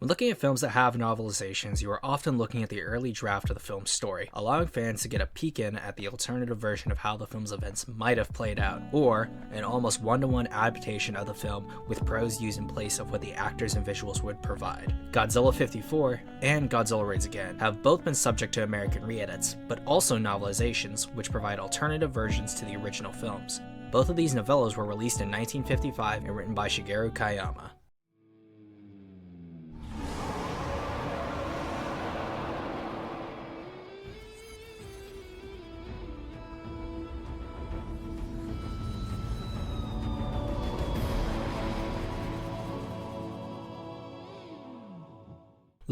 When looking at films that have novelizations, you are often looking at the early draft of the film's story, allowing fans to get a peek in at the alternative version of how the film's events might have played out, or an almost one-to-one adaptation of the film with prose used in place of what the actors and visuals would provide. Godzilla 54 and Godzilla Raids Again have both been subject to American re-edits, but also novelizations, which provide alternative versions to the original films. Both of these novellas were released in 1955 and written by Shigeru Kayama.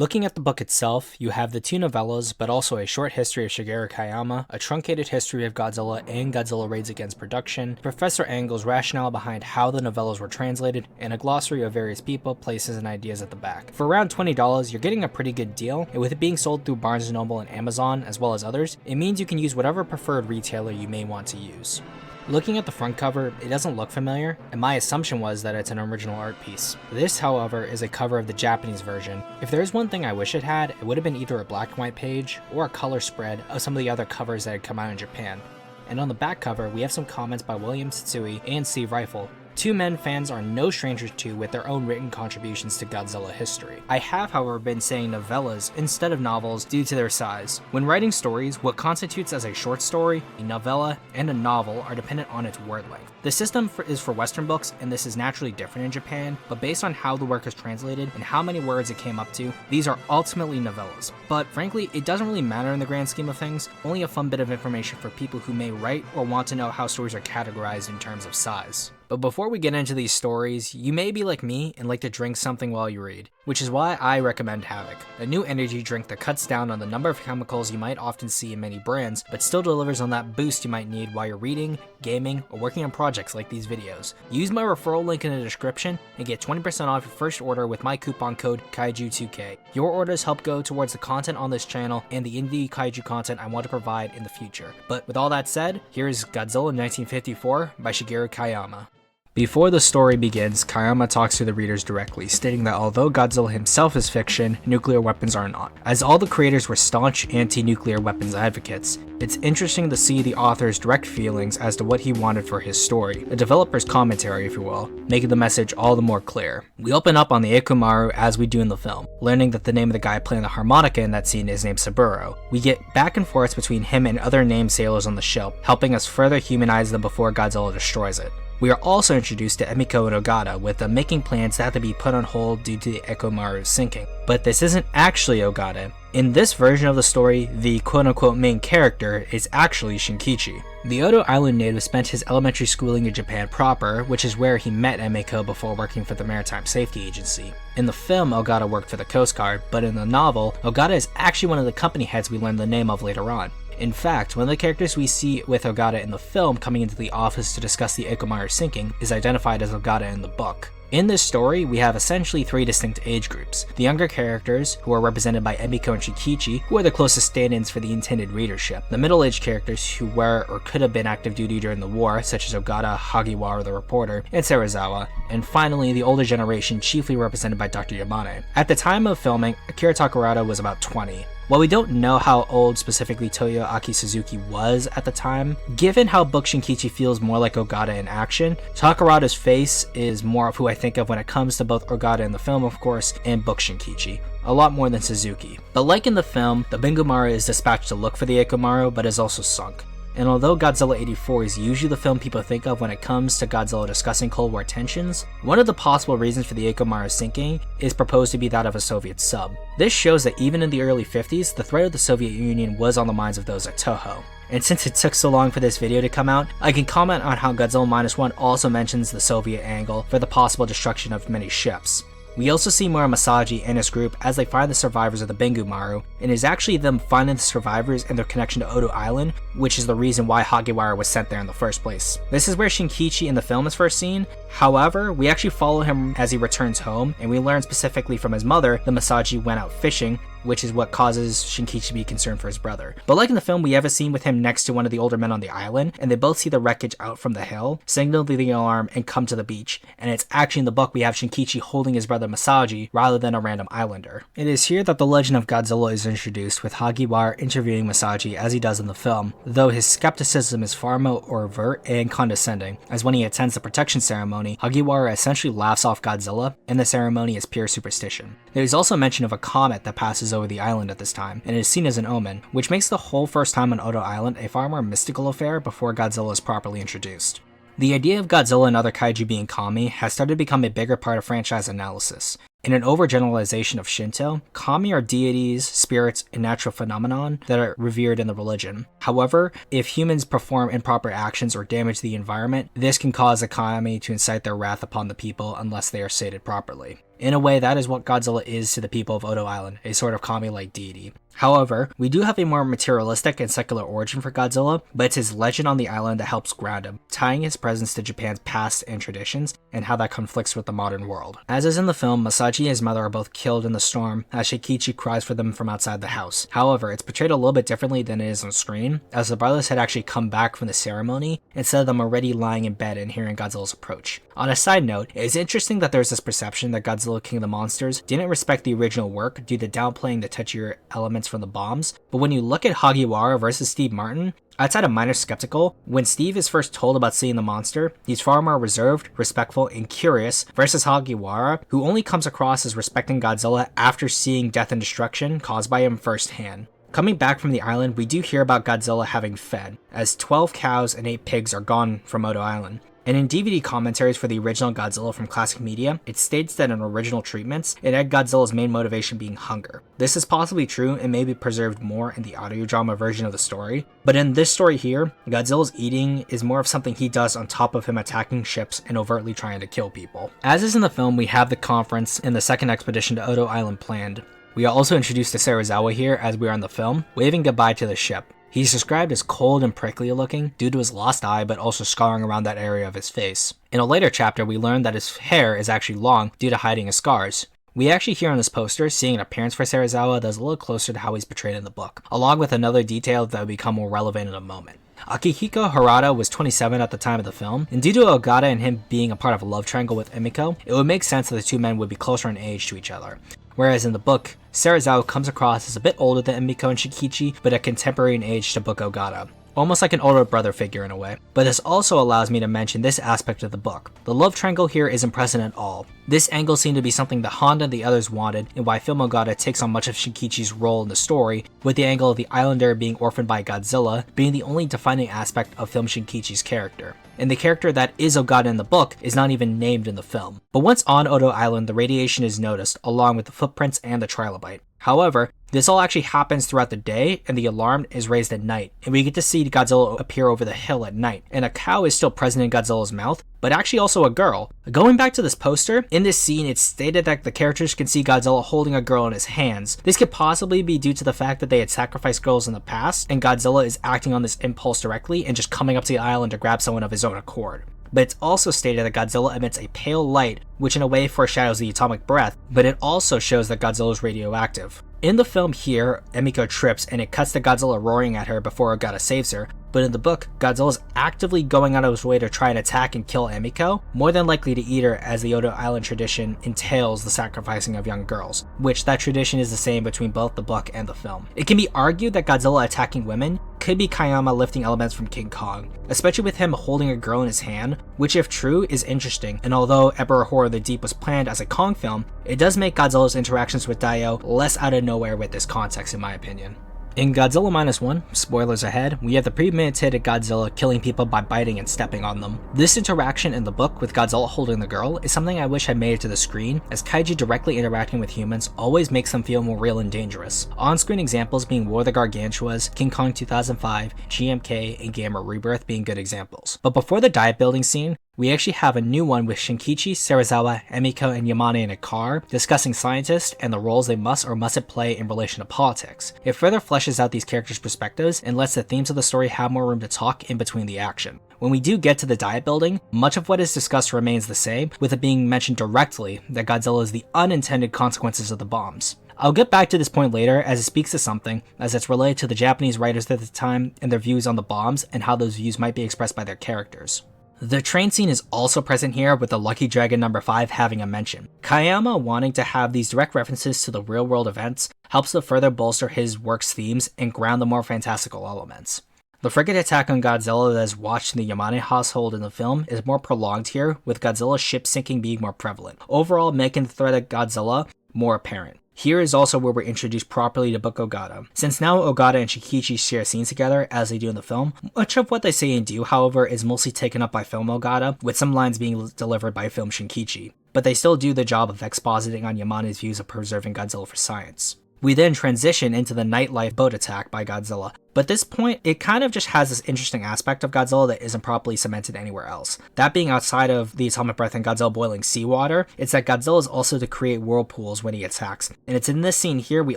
Looking at the book itself, you have the two novellas, but also a short history of Shigeru Kayama, a truncated history of Godzilla and Godzilla Raids Again's production, Professor Angles' rationale behind how the novellas were translated, and a glossary of various people, places, and ideas at the back. For around $20, you're getting a pretty good deal, and with it being sold through Barnes & Noble and Amazon, as well as others, it means you can use whatever preferred retailer you may want to use. Looking at the front cover, it doesn't look familiar, and my assumption was that it's an original art piece. This, however, is a cover of the Japanese version. If there's one thing I wish it had, it would have been either a black and white page or a color spread of some of the other covers that had come out in Japan. And on the back cover, we have some comments by William Tsutsui and Steve Rifle, two men fans are no strangers to with their own written contributions to Godzilla history. I have, however, been saying novellas instead of novels due to their size. When writing stories, what constitutes as a short story, a novella, and a novel are dependent on its word length. The system is for Western books, and this is naturally different in Japan, but based on how the work is translated and how many words it came up to, these are ultimately novellas. But frankly, it doesn't really matter in the grand scheme of things, only a fun bit of information for people who may write or want to know how stories are categorized in terms of size. But before we get into these stories, you may be like me and like to drink something while you read, which is why I recommend Havoc, a new energy drink that cuts down on the number of chemicals you might often see in many brands, but still delivers on that boost you might need while you're reading, gaming, or working on projects like these videos. Use my referral link in the description and get 20% off your first order with my coupon code Kaiju2K. Your orders help go towards the content on this channel and the indie kaiju content I want to provide in the future. But with all that said, here is Godzilla 1954 by Shigeru Kayama. Before the story begins, Kayama talks to the readers directly, stating that although Godzilla himself is fiction, nuclear weapons are not. As all the creators were staunch anti-nuclear weapons advocates, it's interesting to see the author's direct feelings as to what he wanted for his story, a developer's commentary if you will, making the message all the more clear. We open up on the Ikumaru as we do in the film, learning that the name of the guy playing the harmonica in that scene is named Saburo. We get back and forth between him and other named sailors on the ship, helping us further humanize them before Godzilla destroys it. We are also introduced to Emiko and Ogata, with them making plans that have to be put on hold due to the Ikumaru sinking. But this isn't actually Ogata. In this version of the story, the quote-unquote main character is actually Shinkichi. The Odo Island native spent his elementary schooling in Japan proper, which is where he met Emiko before working for the Maritime Safety Agency. In the film, Ogata worked for the Coast Guard, but in the novel, Ogata is actually one of the company heads we learn the name of later on. In fact, one of the characters we see with Ogata in the film coming into the office to discuss the Ikumaru sinking is identified as Ogata in the book. In this story, we have essentially three distinct age groups. The younger characters, who are represented by Emiko and Shinkichi, who are the closest stand-ins for the intended readership. The middle-aged characters who were or could have been active duty during the war, such as Ogata, Hagiwara the reporter, and Serizawa. And finally, the older generation, chiefly represented by Dr. Yamane. At the time of filming, Akira Takarada was about 20. While we don't know how old specifically Toyoaki Suzuki was at the time, given how Book Shinkichi feels more like Ogata in action, Takarada's face is more of who I think of when it comes to both Ogata in the film, of course, and Book Shinkichi. A lot more than Suzuki. But like in the film, the Bengumaru is dispatched to look for the Ikumaru, but is also sunk. And although Godzilla 84 is usually the film people think of when it comes to Godzilla discussing Cold War tensions, one of the possible reasons for the Ikumaru sinking is proposed to be that of a Soviet sub. This shows that even in the early 50s, the threat of the Soviet Union was on the minds of those at Toho. And since it took so long for this video to come out, I can comment on how Godzilla -1 also mentions the Soviet angle for the possible destruction of many ships. We also see Muramasagi and his group as they find the survivors of the Bengumaru, and it is actually them finding the survivors and their connection to Odo Island, which is the reason why Hagiwara was sent there in the first place. This is where Shinkichi in the film is first seen. However, we actually follow him as he returns home, and we learn specifically from his mother that Masagi went out fishing, which is what causes Shinkichi to be concerned for his brother. But like in the film, we have a scene with him next to one of the older men on the island, and they both see the wreckage out from the hill, signal the alarm, and come to the beach. And it's actually in the book we have Shinkichi holding his brother Masaji rather than a random islander. It is here that the legend of Godzilla is introduced, with Hagiwara interviewing Masaji as he does in the film, though his skepticism is far more overt and condescending, as when he attends the protection ceremony, Hagiwara essentially laughs off Godzilla, and the ceremony is pure superstition. There is also mention of a comet that passes over the island at this time, and is seen as an omen, which makes the whole first time on Odo Island a far more mystical affair before Godzilla is properly introduced. The idea of Godzilla and other kaiju being kami has started to become a bigger part of franchise analysis. In an overgeneralization of Shinto, kami are deities, spirits, and natural phenomenon that are revered in the religion. However, if humans perform improper actions or damage the environment, this can cause a kami to incite their wrath upon the people unless they are sated properly. In a way, that is what Godzilla is to the people of Odo Island, a sort of kami-like deity. However, we do have a more materialistic and secular origin for Godzilla, but it's his legend on the island that helps ground him, tying his presence to Japan's past and traditions, and how that conflicts with the modern world. As is in the film, Masaji and his mother are both killed in the storm, as Shinkichi cries for them from outside the house. However, it's portrayed a little bit differently than it is on screen, as the brothers had actually come back from the ceremony, instead of them already lying in bed and hearing Godzilla's approach. On a side note, it is interesting that there's this perception that Godzilla King of the Monsters didn't respect the original work due to downplaying the touchier elements from the bombs, but when you look at Hagiwara versus Steve Martin, outside of minor skeptical, when Steve is first told about seeing the monster, he's far more reserved, respectful, and curious, versus Hagiwara, who only comes across as respecting Godzilla after seeing death and destruction caused by him firsthand. Coming back from the island, we do hear about Godzilla having fed, as 12 cows and 8 pigs are gone from Odo Island. And in DVD commentaries for the original Godzilla from classic media, it states that in original treatments, it had Godzilla's main motivation being hunger. This is possibly true and may be preserved more in the audio drama version of the story, but in this story here, Godzilla's eating is more of something he does on top of him attacking ships and overtly trying to kill people. As is in the film, we have the conference and the second expedition to Odo Island planned. We are also introduced to Serizawa here as we are in the film, waving goodbye to the ship. He's described as cold and prickly looking due to his lost eye, but also scarring around that area of his face. In a later chapter, we learn that his hair is actually long due to hiding his scars. We actually hear on this poster seeing an appearance for Serizawa that is a little closer to how he's portrayed in the book, along with another detail that will become more relevant in a moment. Akihiko Harada was 27 at the time of the film, and due to Ogata and him being a part of a love triangle with Emiko, it would make sense that the two men would be closer in age to each other. Whereas in the book, Serizawa comes across as a bit older than Emiko and Shinkichi, but a contemporary in age to book Ogata. Almost like an older brother figure in a way. But this also allows me to mention this aspect of the book. The love triangle here isn't present at all. This angle seemed to be something that Honda and the others wanted, and why Film Ogata takes on much of Shinkichi's role in the story, with the angle of the islander being orphaned by Godzilla being the only defining aspect of Film Shinkichi's character. And the character that is Ogata in the book is not even named in the film. But once on Odo Island, the radiation is noticed, along with the footprints and the trilobite. However, this all actually happens throughout the day, and the alarm is raised at night, and we get to see Godzilla appear over the hill at night, and a cow is still present in Godzilla's mouth, but actually also a girl. Going back to this poster, in this scene it's stated that the characters can see Godzilla holding a girl in his hands. This could possibly be due to the fact that they had sacrificed girls in the past, and Godzilla is acting on this impulse directly and just coming up to the island to grab someone of his own accord. But it's also stated that Godzilla emits a pale light, which in a way foreshadows the atomic breath, but it also shows that Godzilla is radioactive. In the film here, Emiko trips and it cuts to Godzilla roaring at her before Ogata saves her, but in the book, Godzilla is actively going out of his way to try and attack and kill Emiko, more than likely to eat her, as the Odo Island tradition entails the sacrificing of young girls, which that tradition is the same between both the book and the film. It can be argued that Godzilla attacking women could be Kayama lifting elements from King Kong, especially with him holding a girl in his hand, which if true is interesting, and although Emperor Horror of the Deep was planned as a Kong film, it does make Godzilla's interactions with Daiyo less out of nowhere with this context in my opinion. In Godzilla -1, spoilers ahead, we have the premeditated Godzilla killing people by biting and stepping on them. This interaction in the book with Godzilla holding the girl is something I wish had made it to the screen, as kaiju directly interacting with humans always makes them feel more real and dangerous. On-screen examples being War of the Gargantuas, King Kong 2005, GMK, and Gamma Rebirth being good examples. But before the diet building scene, we actually have a new one with Shinkichi, Serizawa, Emiko, and Yamane in a car, discussing scientists and the roles they must or mustn't play in relation to politics. It further fleshes out these characters' perspectives and lets the themes of the story have more room to talk in between the action. When we do get to the diet building, much of what is discussed remains the same, with it being mentioned directly that Godzilla is the unintended consequences of the bombs. I'll get back to this point later as it speaks to something, as it's related to the Japanese writers at the time and their views on the bombs and how those views might be expressed by their characters. The train scene is also present here, with the Lucky Dragon number 5 having a mention. Kayama wanting to have these direct references to the real world events helps to further bolster his work's themes and ground the more fantastical elements. The frigate attack on Godzilla that is watched in the Yamane household in the film is more prolonged here, with Godzilla's ship sinking being more prevalent, overall making the threat of Godzilla more apparent. Here is also where we're introduced properly to Book Ogata. Since now Ogata and Shikichi share scenes together, as they do in the film, much of what they say and do, however, is mostly taken up by film Ogata, with some lines being delivered by film Shinkichi. But they still do the job of expositing on Yamane's views of preserving Godzilla for science. We then transition into the nightlife boat attack by Godzilla, but at this point, it kind of just has this interesting aspect of Godzilla that isn't properly cemented anywhere else. That being outside of the atomic breath and Godzilla boiling seawater, it's that Godzilla is also to create whirlpools when he attacks, and it's in this scene here we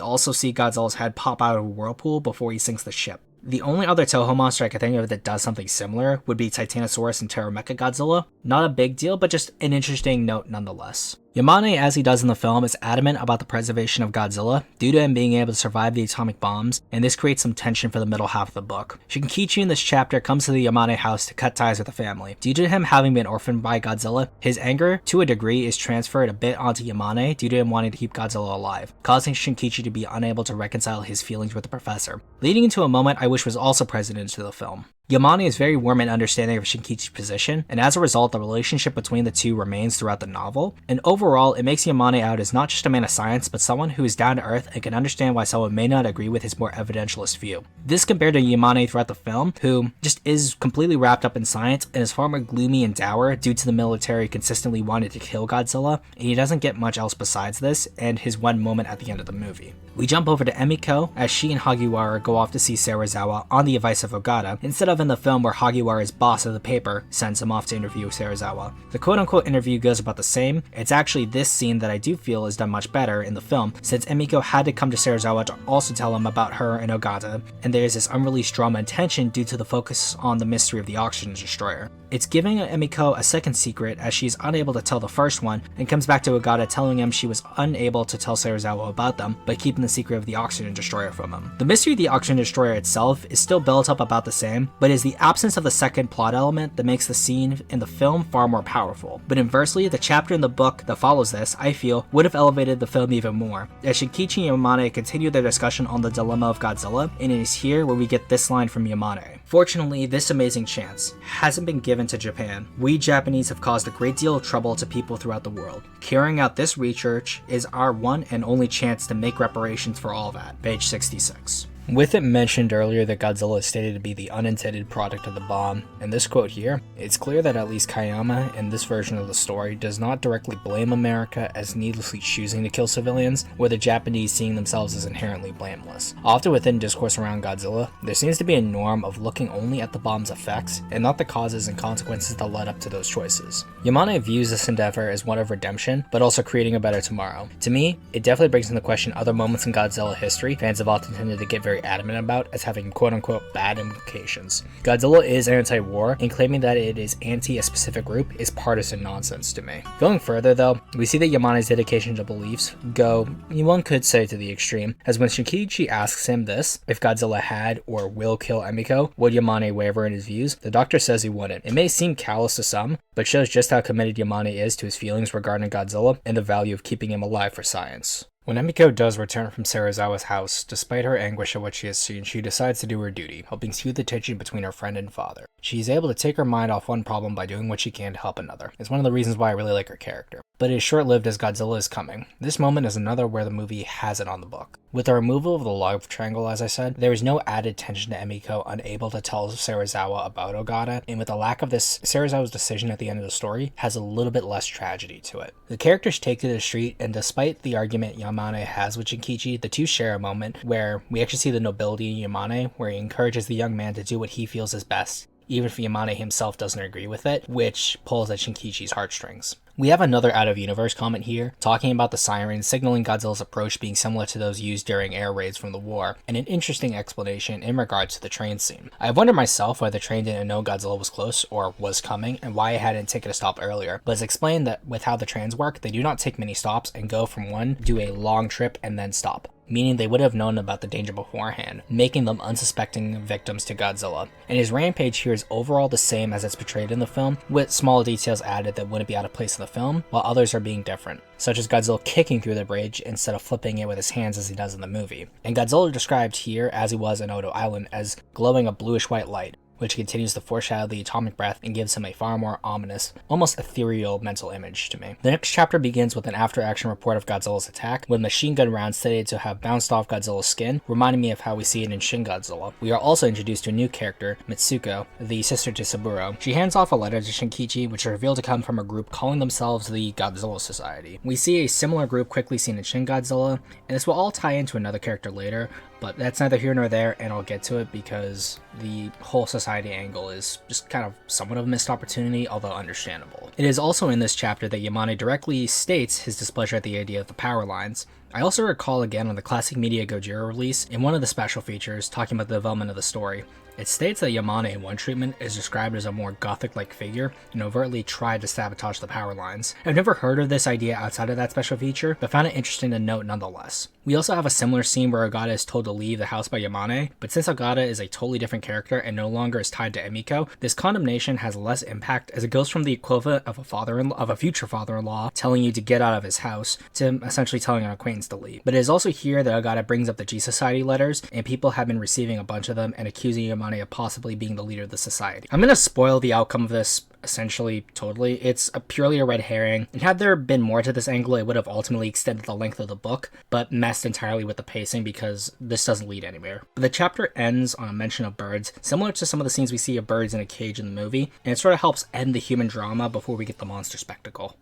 also see Godzilla's head pop out of a whirlpool before he sinks the ship. The only other Toho monster I can think of that does something similar would be Titanosaurus and Mechagodzilla. Not a big deal, but just an interesting note nonetheless. Yamane, as he does in the film, is adamant about the preservation of Godzilla due to him being able to survive the atomic bombs, and this creates some tension for the middle half of the book. Shinkichi in this chapter comes to the Yamane house to cut ties with the family. Due to him having been orphaned by Godzilla, his anger, to a degree, is transferred a bit onto Yamane due to him wanting to keep Godzilla alive, causing Shinkichi to be unable to reconcile his feelings with the professor, leading into a moment I wish was also present into the film. Yamane is very warm and understanding of Shinkichi's position, and as a result, the relationship between the two remains throughout the novel, and overall, it makes Yamane out as not just a man of science, but someone who is down to earth and can understand why someone may not agree with his more evidentialist view. This compared to Yamane throughout the film, who just is completely wrapped up in science and is far more gloomy and dour due to the military consistently wanting to kill Godzilla, and he doesn't get much else besides this, and his one moment at the end of the movie. We jump over to Emiko, as she and Hagiwara go off to see Serizawa on the advice of Ogata, instead of in the film where Hagiwara's boss of the paper sends him off to interview Serizawa. The quote-unquote interview goes about the same. It's actually this scene that I do feel is done much better in the film, since Emiko had to come to Serizawa to also tell him about her and Ogata, and there's this unreleased drama and tension due to the focus on the mystery of the oxygen destroyer. It's giving Emiko a second secret, as she's unable to tell the first one, and comes back to Ogata telling him she was unable to tell Serizawa about them, but keeping the secret of the oxygen destroyer from him. The mystery of the oxygen destroyer itself is still built up about the same, but is the absence of the second plot element that makes the scene in the film far more powerful. But inversely, the chapter in the book that follows this, I feel, would have elevated the film even more, as Shinkichi and Yamane continue their discussion on the dilemma of Godzilla, and it is here where we get this line from Yamane. Fortunately, this amazing chance hasn't been given to Japan. We Japanese have caused a great deal of trouble to people throughout the world. Carrying out this research is our one and only chance to make reparations for all that. Page 66. With it mentioned earlier that Godzilla is stated to be the unintended product of the bomb, and this quote here, it's clear that at least Kayama in this version of the story does not directly blame America as needlessly choosing to kill civilians, or the Japanese seeing themselves as inherently blameless. Often within discourse around Godzilla, there seems to be a norm of looking only at the bomb's effects, and not the causes and consequences that led up to those choices. Yamane views this endeavor as one of redemption, but also creating a better tomorrow. To me, it definitely brings into question other moments in Godzilla history fans have often tended to get very adamant about as having quote-unquote bad implications. Godzilla is anti-war, and claiming that it is anti a specific group is partisan nonsense to me. Going further though, we see that Yamane's dedication to beliefs go, one could say, to the extreme, as when Shinkichi asks him this, if Godzilla had or will kill Emiko, would Yamane waver in his views? The doctor says he wouldn't. It may seem callous to some, but shows just how committed Yamane is to his feelings regarding Godzilla and the value of keeping him alive for science. When Emiko does return from Serizawa's house, despite her anguish at what she has seen, she decides to do her duty, helping soothe the tension between her friend and father. She is able to take her mind off one problem by doing what she can to help another. It's one of the reasons why I really like her character. But it is short-lived as Godzilla is coming. This moment is another where the movie has it on the book. With the removal of the love triangle, as I said, there is no added tension to Emiko unable to tell Serizawa about Ogata, and with the lack of this, Serizawa's decision at the end of the story has a little bit less tragedy to it. The characters take to the street, and despite the argument Yamane has with Shinkichi, the two share a moment where we actually see the nobility in Yamane, where he encourages the young man to do what he feels is best, even if Yamane himself doesn't agree with it, which pulls at Shinkichi's heartstrings. We have another out-of-universe comment here, talking about the sirens signaling Godzilla's approach being similar to those used during air raids from the war, and an interesting explanation in regards to the train scene. I've wondered myself why the train didn't know Godzilla was close or was coming, and why it hadn't taken a stop earlier, but it's explained that with how the trains work, they do not take many stops and go from one, do a long trip, and then stop, meaning they would have known about the danger beforehand, making them unsuspecting victims to Godzilla. And his rampage here is overall the same as it's portrayed in the film, with small details added that wouldn't be out of place in the film, while others are being different, such as Godzilla kicking through the bridge instead of flipping it with his hands as he does in the movie. And Godzilla described here, as he was in Odo Island, as glowing a bluish-white light, which continues to foreshadow the atomic breath and gives him a far more ominous, almost ethereal mental image to me. The next chapter begins with an after-action report of Godzilla's attack, with machine gun rounds stated to have bounced off Godzilla's skin, reminding me of how we see it in Shin Godzilla. We are also introduced to a new character, Mitsuko, the sister to Saburo. She hands off a letter to Shinkichi, which is revealed to come from a group calling themselves the Godzilla Society. We see a similar group quickly seen in Shin Godzilla, and this will all tie into another character later, but that's neither here nor there, and I'll get to it because the whole society angle is just kind of somewhat of a missed opportunity, although understandable. It is also in this chapter that Yamane directly states his displeasure at the idea of the power lines. I also recall again on the Classic Media Gojira release, in one of the special features talking about the development of the story, it states that Yamane in one treatment is described as a more gothic-like figure and overtly tried to sabotage the power lines. I've never heard of this idea outside of that special feature, but found it interesting to note nonetheless. We also have a similar scene where Ogata is told to leave the house by Yamane, but since Ogata is a totally different character and no longer is tied to Emiko, this condemnation has less impact as it goes from the equivalent of a future father-in-law telling you to get out of his house to essentially telling an acquaintance to leave. But it is also here that Ogata brings up the G Society letters, and people have been receiving a bunch of them and accusing Yamane of possibly being the leader of the society. I'm gonna spoil the outcome of this essentially totally. It's purely a red herring, and had there been more to this angle, it would have ultimately extended the length of the book, but messed entirely with the pacing because this doesn't lead anywhere. But the chapter ends on a mention of birds, similar to some of the scenes we see of birds in a cage in the movie, and it sort of helps end the human drama before we get the monster spectacle.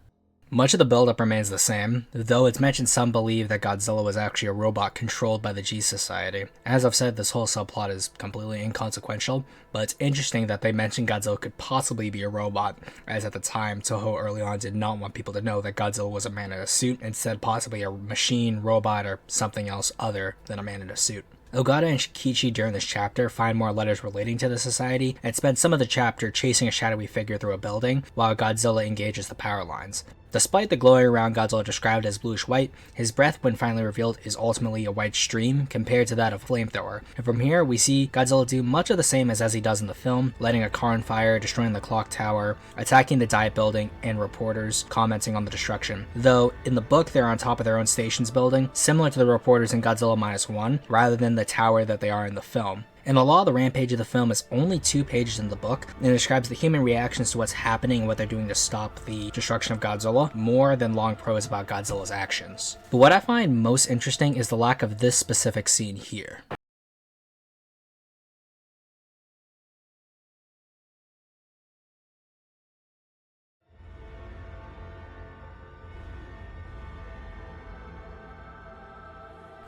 Much of the buildup remains the same, though it's mentioned some believe that Godzilla was actually a robot controlled by the G Society. As I've said, this whole subplot is completely inconsequential, but it's interesting that they mentioned Godzilla could possibly be a robot, as at the time, Toho early on did not want people to know that Godzilla was a man in a suit, and said possibly a machine, robot, or something else other than a man in a suit. Ogata and Shinkichi during this chapter find more letters relating to the society, and spend some of the chapter chasing a shadowy figure through a building, while Godzilla engages the power lines. Despite the glowing around Godzilla described as bluish-white, his breath when finally revealed is ultimately a white stream compared to that of a flamethrower. And from here, we see Godzilla do much of the same as he does in the film, lighting a car on fire, destroying the clock tower, attacking the diet building, and reporters commenting on the destruction. Though, in the book, they're on top of their own station's building, similar to the reporters in Godzilla -1, rather than the tower that they are in the film. And the law of the rampage of the film is only 2 pages in the book, and it describes the human reactions to what's happening and what they're doing to stop the destruction of Godzilla, more than long prose about Godzilla's actions. But what I find most interesting is the lack of this specific scene here.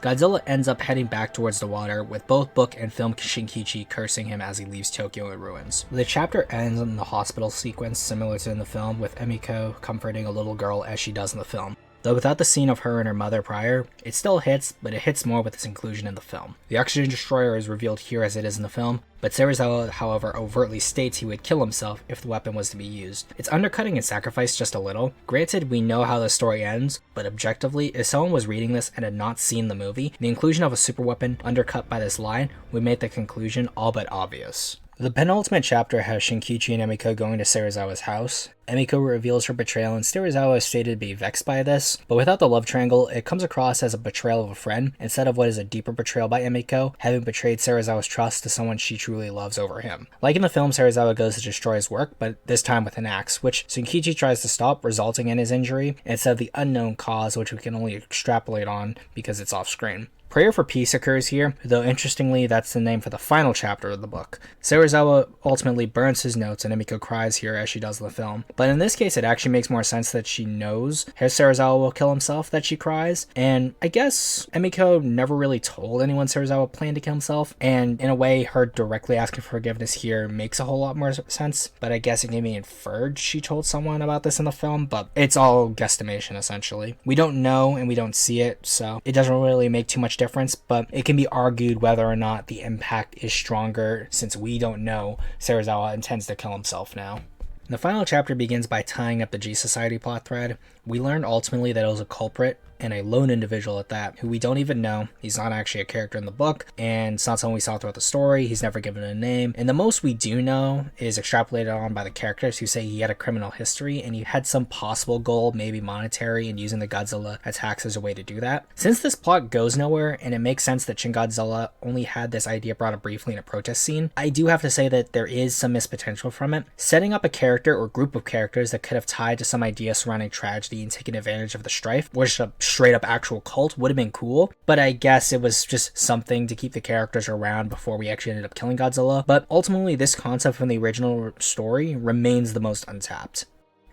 Godzilla ends up heading back towards the water, with both book and film Shinkichi cursing him as he leaves Tokyo in ruins. The chapter ends in the hospital sequence similar to in the film, with Emiko comforting a little girl as she does in the film. Though without the scene of her and her mother prior, it still hits, but it hits more with its inclusion in the film. The oxygen destroyer is revealed here as it is in the film, but Serizawa, however, overtly states he would kill himself if the weapon was to be used. It's undercutting its sacrifice just a little. Granted, we know how the story ends, but objectively, if someone was reading this and had not seen the movie, the inclusion of a super weapon undercut by this line would make the conclusion all but obvious. The penultimate chapter has Shinkichi and Emiko going to Serizawa's house. Emiko reveals her betrayal, and Serizawa is stated to be vexed by this, but without the love triangle, it comes across as a betrayal of a friend, instead of what is a deeper betrayal by Emiko, having betrayed Serizawa's trust to someone she truly loves over him. Like in the film, Serizawa goes to destroy his work, but this time with an axe, which Shinkichi tries to stop, resulting in his injury, instead of the unknown cause, which we can only extrapolate on because it's off screen. Prayer for Peace occurs here, though interestingly that's the name for the final chapter of the book. Serizawa ultimately burns his notes and Emiko cries here as she does in the film, but in this case it actually makes more sense that she knows Serizawa will kill himself that she cries, and I guess Emiko never really told anyone Serizawa planned to kill himself, and in a way her directly asking for forgiveness here makes a whole lot more sense, but I guess it can be inferred she told someone about this in the film, but it's all guesstimation essentially. We don't know and we don't see it, so it doesn't really make too much difference, but it can be argued whether or not the impact is stronger since we don't know Serizawa intends to kill himself now. The final chapter begins by tying up the G Society plot thread. We learned ultimately that it was a culprit, and a lone individual at that, who we don't even know. He's not actually a character in the book, and it's not someone we saw throughout the story. He's never given a name, and the most we do know is extrapolated on by the characters who say he had a criminal history, and he had some possible goal, maybe monetary, and using the Godzilla attacks as a way to do that. Since this plot goes nowhere, and it makes sense that Shin Godzilla only had this idea brought up briefly in a protest scene, I do have to say that there is some missed potential from it. Setting up a character or group of characters that could have tied to some idea surrounding tragedy and taken advantage of the strife, which a straight up actual cult, would have been cool, but I guess it was just something to keep the characters around before we actually ended up killing Godzilla. But ultimately this concept from the original story remains the most untapped.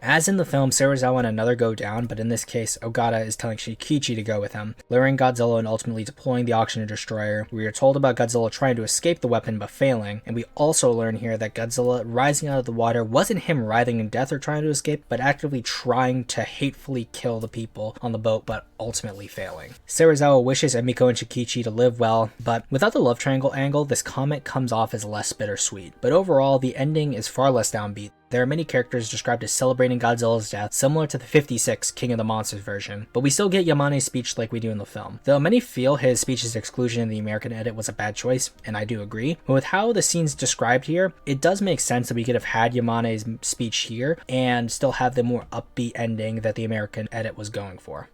As in the film, Serizawa and another go down, but in this case, Ogata is telling Shikichi to go with him, luring Godzilla and ultimately deploying the Oxygen Destroyer. We are told about Godzilla trying to escape the weapon but failing, and we also learn here that Godzilla rising out of the water wasn't him writhing in death or trying to escape, but actively trying to hatefully kill the people on the boat, but ultimately failing. Serizawa wishes Emiko and Shikichi to live well, but without the love triangle angle, this comment comes off as less bittersweet. But overall, the ending is far less downbeat. There are many characters described as celebrating Godzilla's death, similar to the 56 King of the Monsters version, but we still get Yamane's speech like we do in the film. Though many feel his speech's exclusion in the American edit was a bad choice, and I do agree, but with how the scene's described here, it does make sense that we could have had Yamane's speech here and still have the more upbeat ending that the American edit was going for.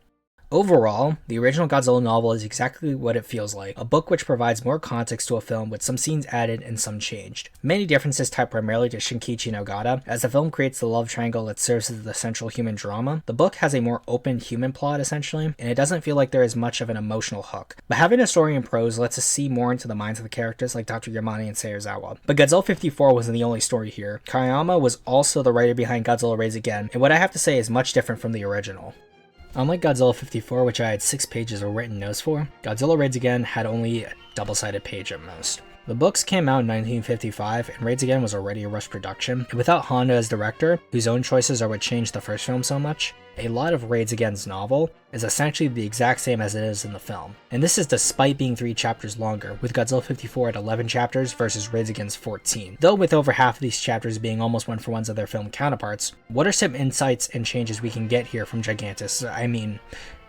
Overall, the original Godzilla novel is exactly what it feels like, a book which provides more context to a film with some scenes added and some changed. Many differences tied primarily to Shinkichi and Ogata, as the film creates the love triangle that serves as the central human drama. The book has a more open human plot essentially, and it doesn't feel like there is much of an emotional hook. But having a story in prose lets us see more into the minds of the characters like Dr. Yamane and Serizawa. But Godzilla 54 wasn't the only story here. Kayama was also the writer behind Godzilla Raids Again, and what I have to say is much different from the original. Unlike Godzilla 54, which I had 6 pages of written notes for, Godzilla Raids Again had only a double-sided page at most. The books came out in 1955, and Raids Again was already a rush production, and without Honda as director, whose own choices are what changed the first film so much, a lot of Raids Again's novel is essentially the exact same as it is in the film. And this is despite being 3 chapters longer, with Godzilla 54 at 11 chapters versus Raids Again's 14. Though with over half of these chapters being almost one-for-ones of their film counterparts, what are some insights and changes we can get here from Gigantus? I mean,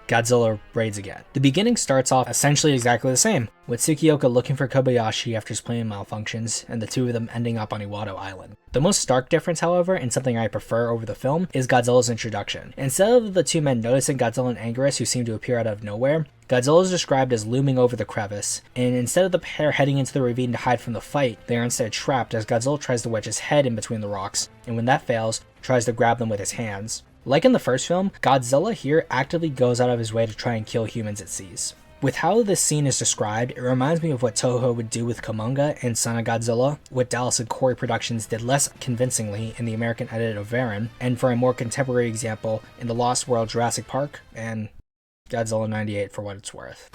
Godzilla Raids Again. The beginning starts off essentially exactly the same, with Tsukioka looking for Kobayashi after his plane malfunctions, and the two of them ending up on Odo Island. The most stark difference, however, and something I prefer over the film, is Godzilla's introduction. Instead of the two men noticing Godzilla and Anguirus, who seem to appear out of nowhere, Godzilla is described as looming over the crevice, and instead of the pair heading into the ravine to hide from the fight, they are instead trapped as Godzilla tries to wedge his head in between the rocks, and when that fails, tries to grab them with his hands. Like in the first film, Godzilla here actively goes out of his way to try and kill humans it sees. With how this scene is described, it reminds me of what Toho would do with Komonga in Son of Godzilla, what Dallas and Corey Productions did less convincingly in the American edit of Varan, and for a more contemporary example, in The Lost World Jurassic Park, and Godzilla 98 for what it's worth.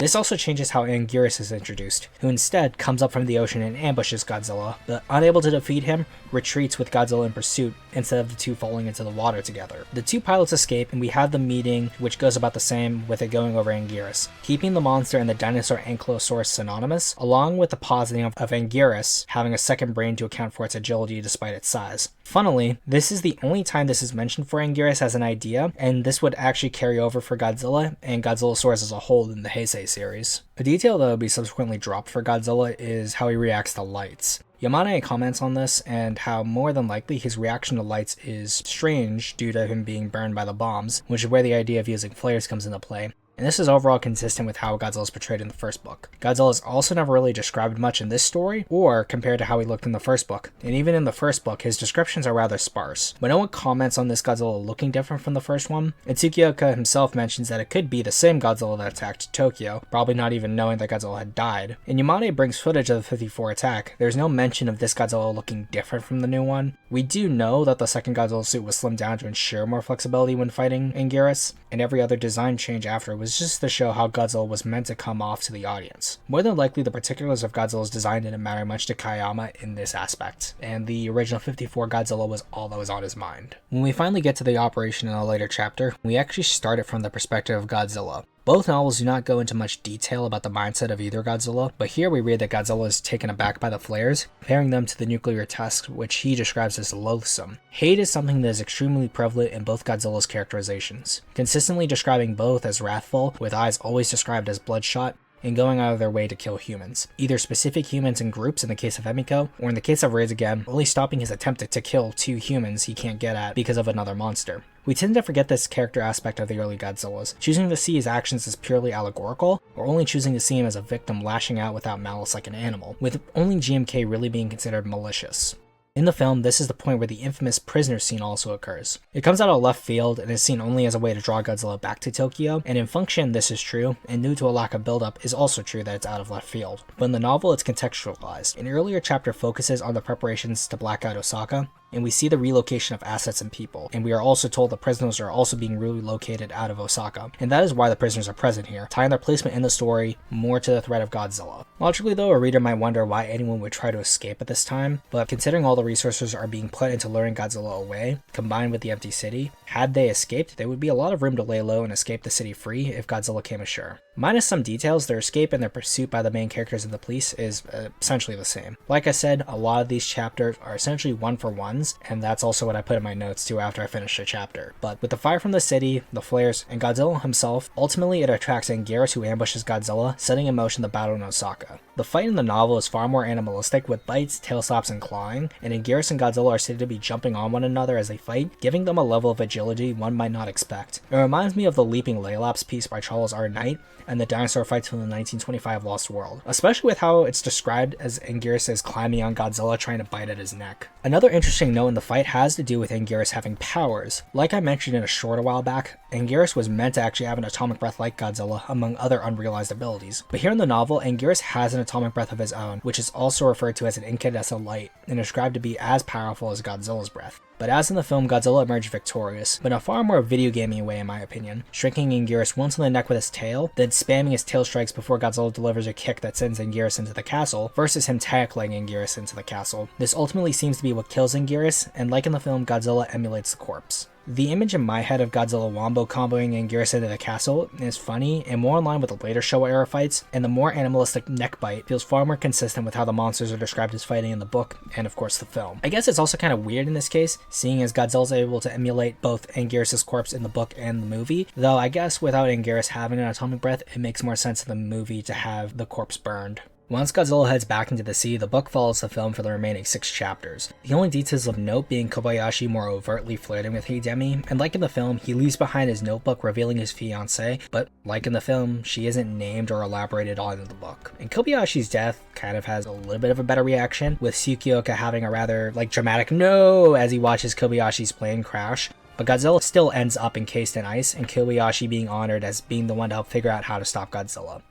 This also changes how Anguirus is introduced, who instead comes up from the ocean and ambushes Godzilla, but unable to defeat him, retreats with Godzilla in pursuit instead of the two falling into the water together. The two pilots escape and we have the meeting, which goes about the same with it going over Anguirus, keeping the monster and the dinosaur Ankylosaurus synonymous, along with the positing of Anguirus having a second brain to account for its agility despite its size. Funnily, this is the only time this is mentioned for Anguirus as an idea, and this would actually carry over for Godzilla and Godzillosaurus as a whole in the Heisei series. A detail that will be subsequently dropped for Godzilla is how he reacts to lights. Yamane comments on this and how more than likely his reaction to lights is strange due to him being burned by the bombs, which is where the idea of using flares comes into play. and this is overall consistent with how Godzilla is portrayed in the first book. Godzilla is also never really described much in this story, or compared to how he looked in the first book, and even in the first book, his descriptions are rather sparse. But no one comments on this Godzilla looking different from the first one, and Tsukioka himself mentions that it could be the same Godzilla that attacked Tokyo, probably not even knowing that Godzilla had died. And Yamane brings footage of the 54 attack. There's no mention of this Godzilla looking different from the new one. We do know that the second Godzilla suit was slimmed down to ensure more flexibility when fighting Anguirus, and every other design change after was just to show how Godzilla was meant to come off to the audience. More than likely, the particulars of Godzilla's design didn't matter much to Kayama in this aspect, and the original 54 Godzilla was all that was on his mind. When we finally get to the operation in a later chapter, we actually start it from the perspective of Godzilla. Both novels do not go into much detail about the mindset of either Godzilla, but here we read that Godzilla is taken aback by the flares, comparing them to the nuclear test, which he describes as loathsome. Hate is something that is extremely prevalent in both Godzilla's characterizations, consistently describing both as wrathful, with eyes always described as bloodshot, and going out of their way to kill humans. Either specific humans in groups in the case of Emiko, or in the case of Raids Again, only stopping his attempt to kill 2 humans he can't get at because of another monster. We tend to forget this character aspect of the early Godzillas, choosing to see his actions as purely allegorical, or only choosing to see him as a victim lashing out without malice like an animal, with only GMK really being considered malicious. In the film, this is the point where the infamous prisoner scene also occurs. It comes out of left field and is seen only as a way to draw Godzilla back to Tokyo, and in function this is true, and due to a lack of buildup is also true that it's out of left field. But in the novel it's contextualized. An earlier chapter focuses on the preparations to black out Osaka, and we see the relocation of assets and people, and we are also told the prisoners are also being relocated out of Osaka, and that is why the prisoners are present here, tying their placement in the story more to the threat of Godzilla. Logically though, a reader might wonder why anyone would try to escape at this time, but considering all the resources are being put into luring Godzilla away, combined with the empty city, had they escaped, there would be a lot of room to lay low and escape the city free if Godzilla came ashore. Minus some details, their escape and their pursuit by the main characters and the police is essentially the same. Like I said, a lot of these chapters are essentially one-for-ones, and that's also what I put in my notes too after I finished a chapter. But with the fire from the city, the flares, and Godzilla himself, ultimately it attracts Anguirus, who ambushes Godzilla, setting in motion the battle in Osaka. The fight in the novel is far more animalistic, with bites, tail slaps, and clawing, and Anguirus and Godzilla are stated to be jumping on one another as they fight, giving them a level of agility one might not expect. It reminds me of the Leaping Laylaps piece by Charles R. Knight, and the dinosaur fights from the 1925 Lost World, especially with how it's described as Anguirus is climbing on Godzilla trying to bite at his neck. Another interesting note in the fight has to do with Anguirus having powers. Like I mentioned in a short a while back, Anguirus was meant to actually have an atomic breath like Godzilla, among other unrealized abilities. But here in the novel, Anguirus has an atomic breath of his own, which is also referred to as an incandescent light, and described to be as powerful as Godzilla's breath. But as in the film, Godzilla emerged victorious, but in a far more video gaming way in my opinion, striking Anguirus once on the neck with his tail, then spamming his tail strikes before Godzilla delivers a kick that sends Anguirus into the castle, versus him tackling Anguirus into the castle. This ultimately seems to be what kills Anguirus, and like in the film, Godzilla emulates the corpse. The image in my head of Godzilla wombo comboing Anguirus into the castle is funny and more in line with the later Showa era fights, and the more animalistic neck bite feels far more consistent with how the monsters are described as fighting in the book and of course the film. I guess it's also kind of weird in this case, seeing as Godzilla's able to emulate both Anguirus' corpse in the book and the movie, though I guess without Anguirus having an atomic breath, it makes more sense in the movie to have the corpse burned. Once Godzilla heads back into the sea, the book follows the film for the remaining 6 chapters. The only details of note being Kobayashi more overtly flirting with Hidemi, and like in the film, he leaves behind his notebook revealing his fiancée, but like in the film, she isn't named or elaborated on in the book. And Kobayashi's death kind of has a little bit of a better reaction, with Tsukioka having a rather dramatic no as he watches Kobayashi's plane crash. But Godzilla still ends up encased in ice, and Kobayashi being honored as being the one to help figure out how to stop Godzilla.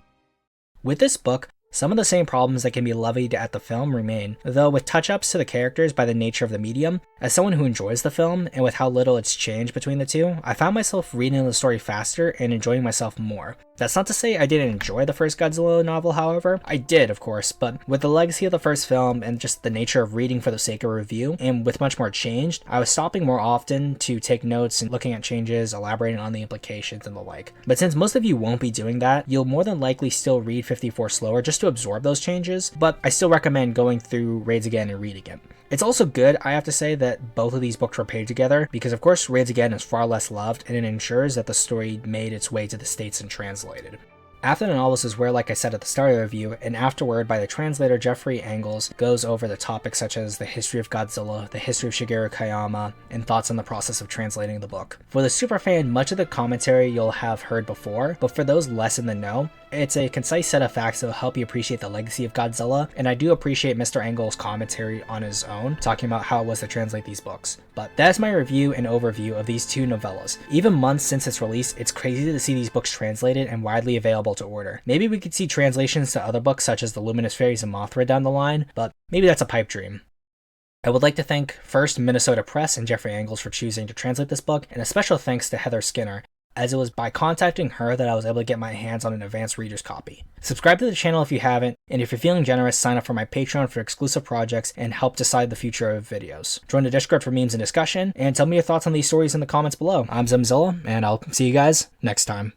With this book, some of the same problems that can be levied at the film remain, though with touch-ups to the characters by the nature of the medium. As someone who enjoys the film, and with how little it's changed between the two, I found myself reading the story faster and enjoying myself more. That's not to say I didn't enjoy the first Godzilla novel, however. I did, of course, but with the legacy of the first film and just the nature of reading for the sake of review, and with much more changed, I was stopping more often to take notes and looking at changes, elaborating on the implications and the like. But since most of you won't be doing that, you'll more than likely still read 54 slower just to absorb those changes, but I still recommend going through Raids Again and reading it. It's also good, I have to say, that both of these books were paired together, because of course Raids Again is far less loved, and it ensures that the story made its way to the States and translated. After the novels is where, like I said at the start of the review, an afterword by the translator Jeffery Angles goes over the topics such as the history of Godzilla, the history of Shigeru Kayama, and thoughts on the process of translating the book. For the superfan, much of the commentary you'll have heard before, but for those less in the know, it's a concise set of facts that will help you appreciate the legacy of Godzilla, and I do appreciate Mr. Angles' commentary on his own, talking about how it was to translate these books. But that is my review and overview of these two novellas. Even months since its release, it's crazy to see these books translated and widely available to order. Maybe we could see translations to other books such as The Luminous Fairies and Mothra down the line, but maybe that's a pipe dream. I would like to thank first Minesota Press and Jeffery Angles for choosing to translate this book, and a special thanks to Heather Skinner, as it was by contacting her that I was able to get my hands on an advanced reader's copy. Subscribe to the channel if you haven't, and if you're feeling generous, sign up for my Patreon for exclusive projects and help decide the future of videos. Join the Discord for memes and discussion, and tell me your thoughts on these stories in the comments below. I'm Zemzilla, and I'll see you guys next time.